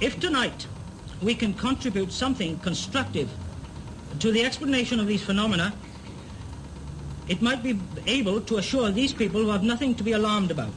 If tonight we can contribute something constructive to the explanation of these phenomena, it might be able to assure these people who have nothing to be alarmed about.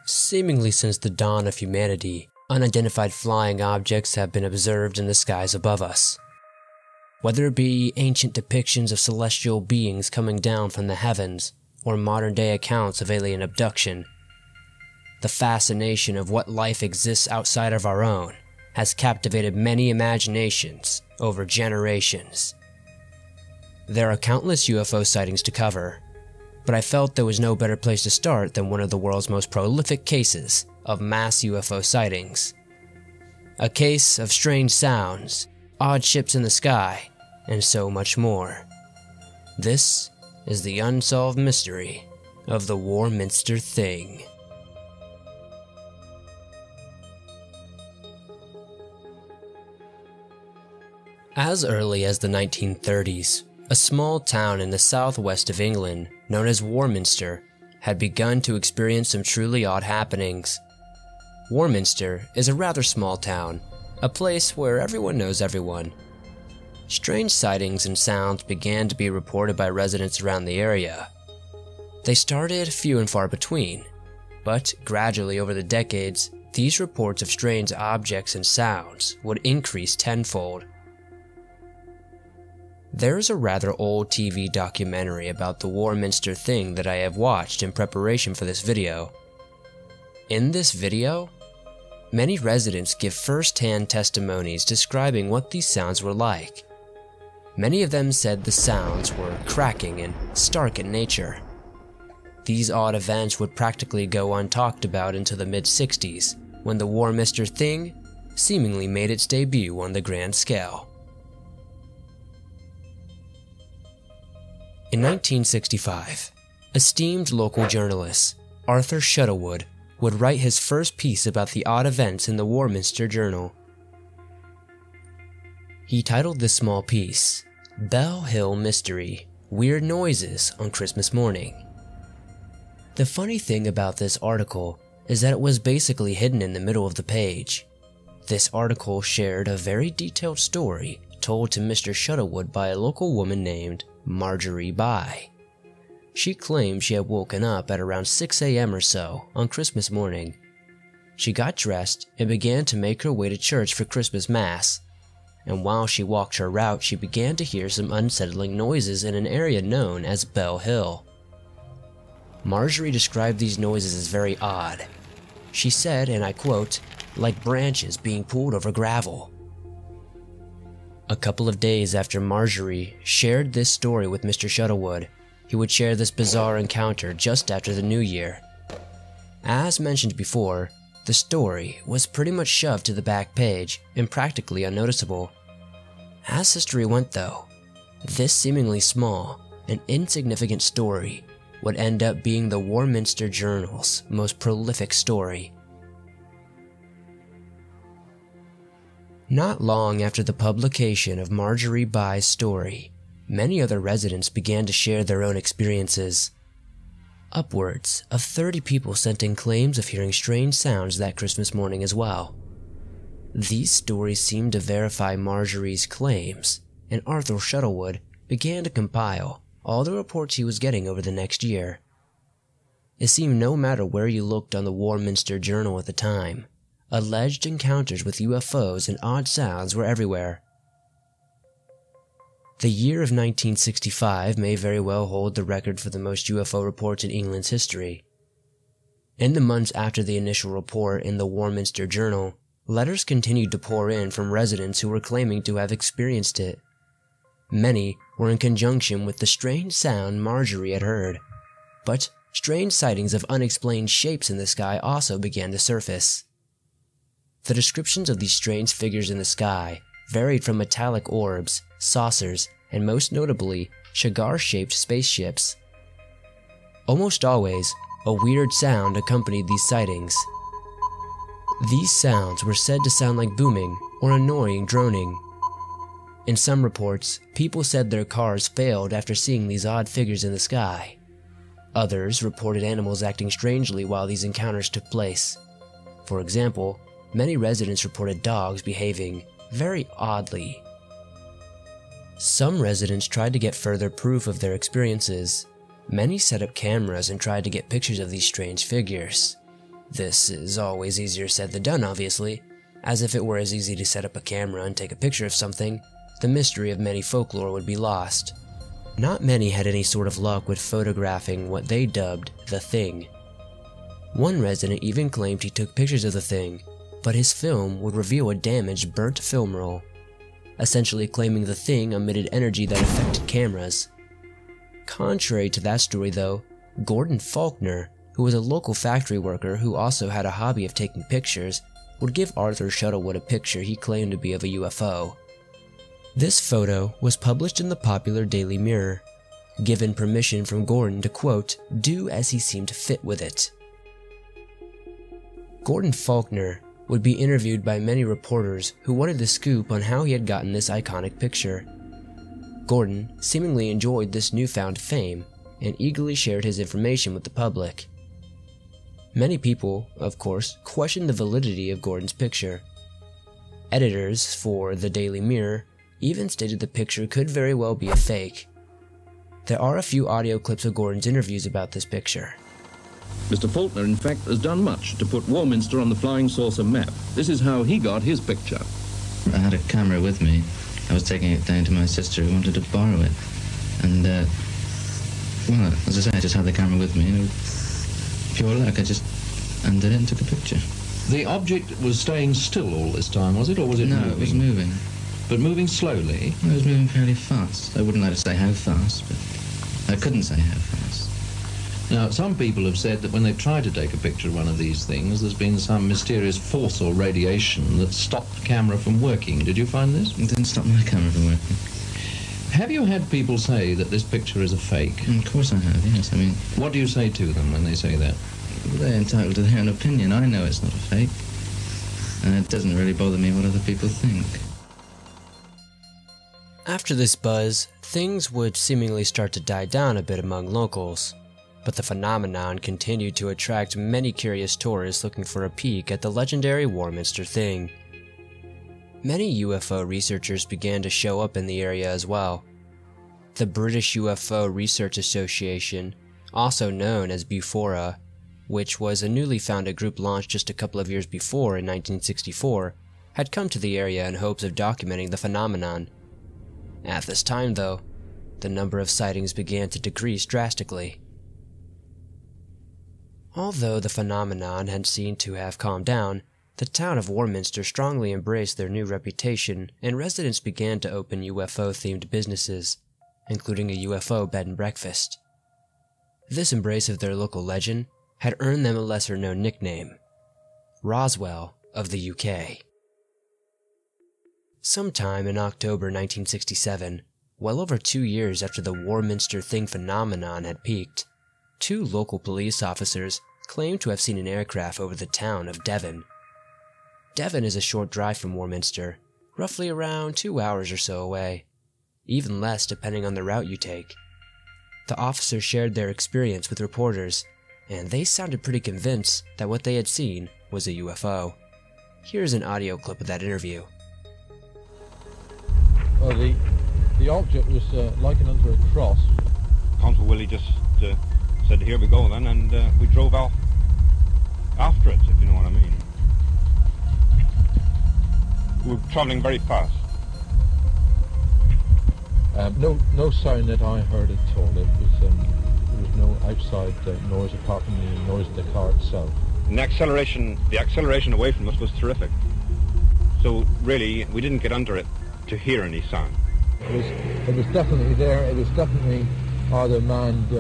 Seemingly since the dawn of humanity, unidentified flying objects have been observed in the skies above us. Whether it be ancient depictions of celestial beings coming down from the heavens, or modern-day accounts of alien abduction, the fascination of what life exists outside of our own has captivated many imaginations over generations. There are countless UFO sightings to cover, but I felt there was no better place to start than one of the world's most prolific cases of mass UFO sightings. A case of strange sounds, odd ships in the sky, and so much more. This is the unsolved mystery of the Warminster Thing. As early as the 1930s, a small town in the southwest of England known as Warminster had begun to experience some truly odd happenings. Warminster is a rather small town, a place where everyone knows everyone. Strange sightings and sounds began to be reported by residents around the area. They started few and far between, but gradually over the decades, these reports of strange objects and sounds would increase tenfold. There is a rather old TV documentary about the Warminster Thing that I have watched in preparation for this video. In this video, many residents give first-hand testimonies describing what these sounds were like. Many of them said the sounds were cracking and stark in nature. These odd events would practically go untalked about until the mid-60s, when the Warminster Thing seemingly made its debut on the grand scale. In 1965, esteemed local journalist Arthur Shuttlewood would write his first piece about the odd events in the Warminster Journal. He titled this small piece, "Bell Hill Mystery: Weird Noises on Christmas Morning." The funny thing about this article is that it was basically hidden in the middle of the page. This article shared a very detailed story told to Mr. Shuttlewood by a local woman named Marjorie By. She claimed she had woken up at around 6 a.m. or so on Christmas morning. She got dressed and began to make her way to church for Christmas Mass, and while she walked her route she began to hear some unsettling noises in an area known as Bell Hill. Marjorie described these noises as very odd. She said, and I quote, "like branches being pulled over gravel." A couple of days after Marjorie shared this story with Mr. Shuttlewood, he would share this bizarre encounter just after the new year. As mentioned before, the story was pretty much shoved to the back page and practically unnoticeable. As history went though, this seemingly small and insignificant story would end up being the Warminster Journal's most prolific story. Not long after the publication of Marjorie By's story, many other residents began to share their own experiences. Upwards of 30 people sent in claims of hearing strange sounds that Christmas morning as well. These stories seemed to verify Marjorie's claims, and Arthur Shuttlewood began to compile all the reports he was getting over the next year. It seemed no matter where you looked on the Warminster Journal at the time, alleged encounters with UFOs and odd sounds were everywhere. The year of 1965 may very well hold the record for the most UFO reports in England's history. In the months after the initial report in the Warminster Journal, letters continued to pour in from residents who were claiming to have experienced it. Many were in conjunction with the strange sound Marjorie had heard, but strange sightings of unexplained shapes in the sky also began to surface. The descriptions of these strange figures in the sky varied from metallic orbs, saucers, and most notably, cigar-shaped spaceships. Almost always, a weird sound accompanied these sightings. These sounds were said to sound like booming or annoying droning. In some reports, people said their cars failed after seeing these odd figures in the sky. Others reported animals acting strangely while these encounters took place. For example, many residents reported dogs behaving very oddly. Some residents tried to get further proof of their experiences. Many set up cameras and tried to get pictures of these strange figures. This is always easier said than done, obviously, as if it were as easy to set up a camera and take a picture of something, the mystery of many folklore would be lost. Not many had any sort of luck with photographing what they dubbed the Thing. One resident even claimed he took pictures of the Thing, but his film would reveal a damaged, burnt film roll, essentially claiming the Thing emitted energy that affected cameras. Contrary to that story though, Gordon Faulkner, who was a local factory worker who also had a hobby of taking pictures, would give Arthur Shuttlewood a picture he claimed to be of a UFO. This photo was published in the popular Daily Mirror, given permission from Gordon to, quote, do as he seemed fit with it. Gordon Faulkner would be interviewed by many reporters who wanted the scoop on how he had gotten this iconic picture. Gordon seemingly enjoyed this newfound fame and eagerly shared his information with the public. Many people, of course, questioned the validity of Gordon's picture. Editors for the Daily Mirror even stated the picture could very well be a fake. There are a few audio clips of Gordon's interviews about this picture. Mr. Faulkner, in fact, has done much to put Warminster on the flying saucer map. This is how he got his picture. I had a camera with me. I was taking it down to my sister who wanted to borrow it. And, well, as I say, I just had the camera with me. Pure luck, I just undid it and took a picture. The object was staying still all this time, was it, or was it moving? No, it was moving. But moving slowly? It was moving fairly fast. I wouldn't like to say how fast, but I couldn't say how fast. Now, some people have said that when they've tried to take a picture of one of these things, there's been some mysterious force or radiation that stopped the camera from working. Did you find this? It didn't stop my camera from working. Have you had people say that this picture is a fake? Of course I have, yes. I mean... What do you say to them when they say that? They're entitled to their own opinion. I know it's not a fake. And it doesn't really bother me what other people think. After this buzz, things would seemingly start to die down a bit among locals, but the phenomenon continued to attract many curious tourists looking for a peek at the legendary Warminster Thing. Many UFO researchers began to show up in the area as well. The British UFO Research Association, also known as Bufora, which was a newly founded group launched just a couple of years before in 1964, had come to the area in hopes of documenting the phenomenon. At this time, though, the number of sightings began to decrease drastically. Although the phenomenon had seemed to have calmed down, the town of Warminster strongly embraced their new reputation, and residents began to open UFO-themed businesses, including a UFO bed and breakfast. This embrace of their local legend had earned them a lesser-known nickname, Roswell of the UK. Sometime in October 1967, well over 2 years after the Warminster Thing phenomenon had peaked, 2 local police officers claimed to have seen an aircraft over the town of Devon. Devon is a short drive from Warminster, roughly around 2 hours or so away, even less depending on the route you take. The officers shared their experience with reporters, and they sounded pretty convinced that what they had seen was a UFO. Here's an audio clip of that interview. Well, the object was likened unto a cross. Constable Willie just said, here we go then, and we drove off after it, if you know what I mean. We were travelling very fast. No sound that I heard at all. There was no outside noise apart from the noise of the car itself. And the acceleration away from us was terrific. So really, we didn't get under it to hear any sound. It was definitely there. It was definitely either manned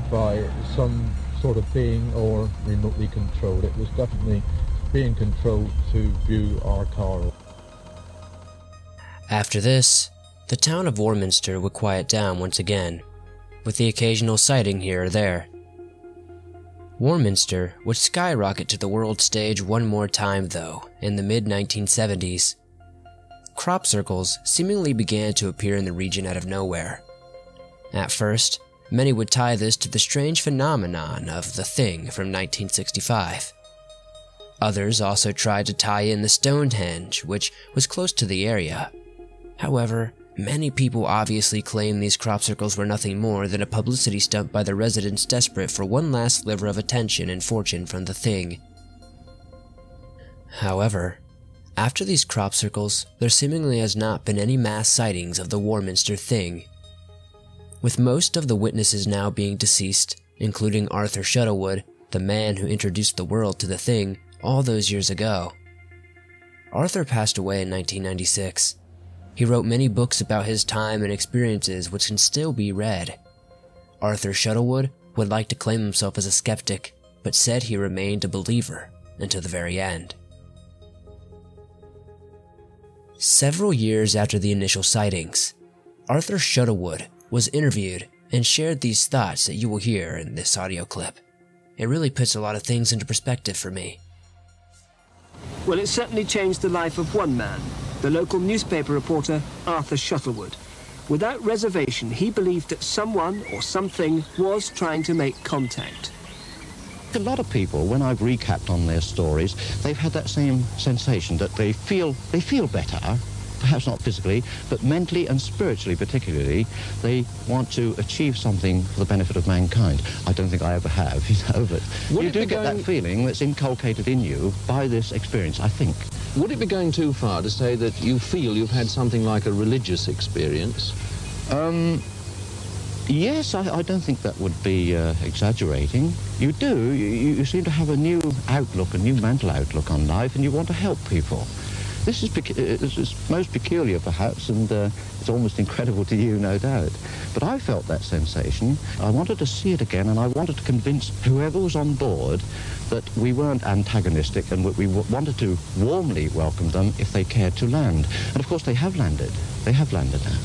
by some sort of being or remotely controlled. It was definitely being controlled to view our car. After this, the town of Warminster would quiet down once again, with the occasional sighting here or there. Warminster would skyrocket to the world stage one more time though, in the mid-1970s. Crop circles seemingly began to appear in the region out of nowhere. At first, many would tie this to the strange phenomenon of the Thing from 1965. Others also tried to tie in the Stonehenge, which was close to the area. However, many people obviously claim these crop circles were nothing more than a publicity stunt by the residents desperate for one last sliver of attention and fortune from the thing. However, after these crop circles, there seemingly has not been any mass sightings of the Warminster Thing. With most of the witnesses now being deceased, including Arthur Shuttlewood, the man who introduced the world to the thing all those years ago. Arthur passed away in 1996. He wrote many books about his time and experiences which can still be read. Arthur Shuttlewood would like to claim himself as a skeptic, but said he remained a believer until the very end. Several years after the initial sightings, Arthur Shuttlewood was interviewed and shared these thoughts that you will hear in this audio clip. It really puts a lot of things into perspective for me. Well, it certainly changed the life of one man, the local newspaper reporter Arthur Shuttlewood. Without reservation, he believed that someone or something was trying to make contact. A lot of people, when I've recapped on their stories, they've had that same sensation that they feel better, perhaps not physically, but mentally and spiritually particularly. They want to achieve something for the benefit of mankind. I don't think I ever have, but you do get that feeling that's inculcated in you by this experience, I think. Would it be going too far to say that you feel you've had something like a religious experience? Yes, I don't think that would be exaggerating. You do. You seem to have a new outlook, a new mental outlook on life, and you want to help people. This is most peculiar, perhaps, and it's almost incredible to you, no doubt. But I felt that sensation. I wanted to see it again, and I wanted to convince whoever was on board that we weren't antagonistic and we wanted to warmly welcome them if they cared to land. And, of course, they have landed. They have landed now.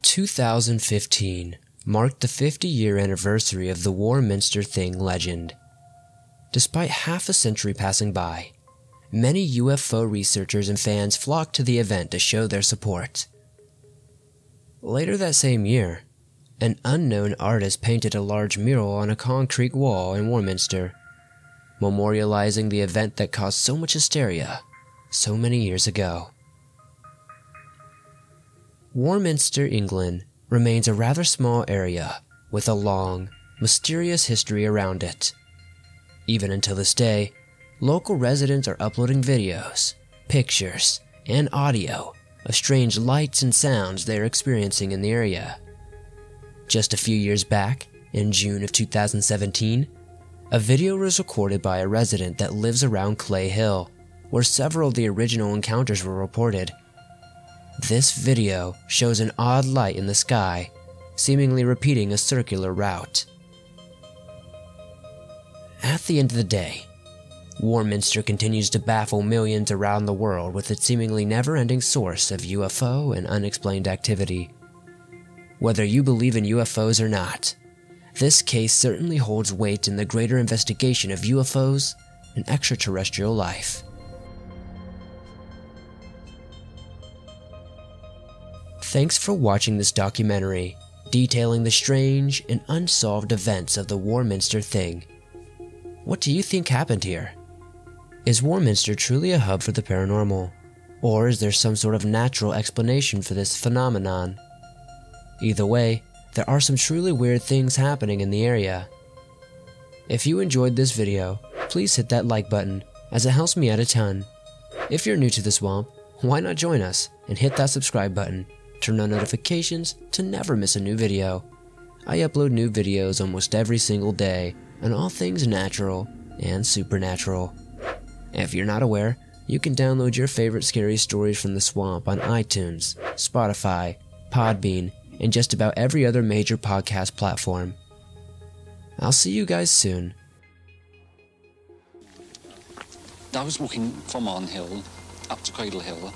2015 marked the 50-year anniversary of the Warminster Thing legend. Despite half a century passing by, many UFO researchers and fans flocked to the event to show their support. Later that same year, an unknown artist painted a large mural on a concrete wall in Warminster, memorializing the event that caused so much hysteria so many years ago. Warminster, England, remains a rather small area with a long, mysterious history around it. Even until this day, local residents are uploading videos, pictures, and audio of strange lights and sounds they are experiencing in the area. Just a few years back, in June of 2017, a video was recorded by a resident that lives around Clay Hill, where several of the original encounters were reported. This video shows an odd light in the sky, seemingly repeating a circular route. At the end of the day, Warminster continues to baffle millions around the world with its seemingly never-ending source of UFO and unexplained activity. Whether you believe in UFOs or not, this case certainly holds weight in the greater investigation of UFOs and extraterrestrial life. Thanks for watching this documentary detailing the strange and unsolved events of the Warminster Thing. What do you think happened here? Is Warminster truly a hub for the paranormal, or is there some sort of natural explanation for this phenomenon? Either way, there are some truly weird things happening in the area. If you enjoyed this video, please hit that like button, as it helps me out a ton. If you're new to the swamp, why not join us and hit that subscribe button? Turn on notifications to never miss a new video. I upload new videos almost every single day on all things natural and supernatural. If you're not aware, you can download your favorite scary stories from the swamp on iTunes, Spotify, Podbean, and just about every other major podcast platform. I'll see you guys soon. I was walking from Arn Hill up to Cradle Hill,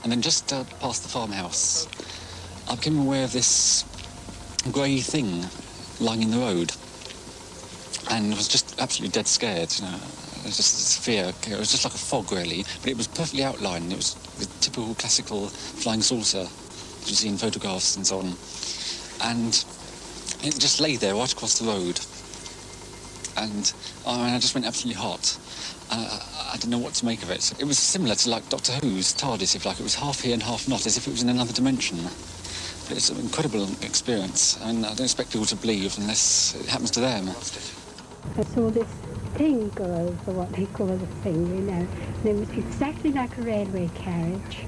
and then just past the farmhouse, I became aware of this grey thing lying in the road, and I was just absolutely dead scared, you know. It was just this fear. It was just like a fog, really, but it was perfectly outlined. It was the typical classical flying saucer that you see in photographs and so on. And it just lay there right across the road. and I just went absolutely hot. I didn't know what to make of it. It was similar to like Doctor Who's TARDIS, if you like. It was half here and half not, as if it was in another dimension. But it's an incredible experience, and I don't expect people to believe unless it happens to them. I saw this thing go over, what they call the thing, you know. And it was exactly like a railway carriage,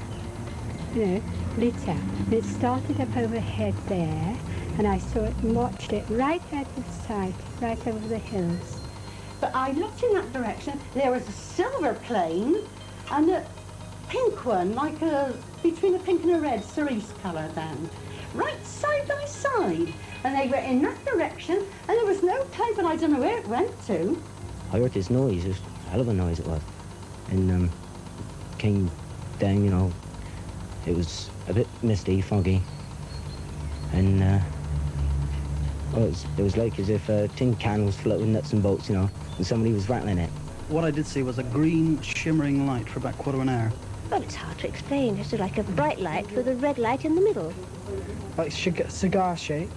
you know, lit up. And it started up overhead there, and I saw it and watched it right out of sight, right over the hills. But I looked in that direction, there was a silver plane and a pink one, like between a pink and a red cerise colour then. Right side by side. And they were in that direction, and there was no cloud, but I don't know where it went to. I heard this noise, it was a hell of a noise it was. And came down, you know, it was a bit misty, foggy. And well, it was like as if a tin can was floating nuts and bolts, you know, and somebody was rattling it. What I did see was a green shimmering light for about a quarter of an hour. Well, it's hard to explain. It's like a bright light with a red light in the middle. Like cigar shape,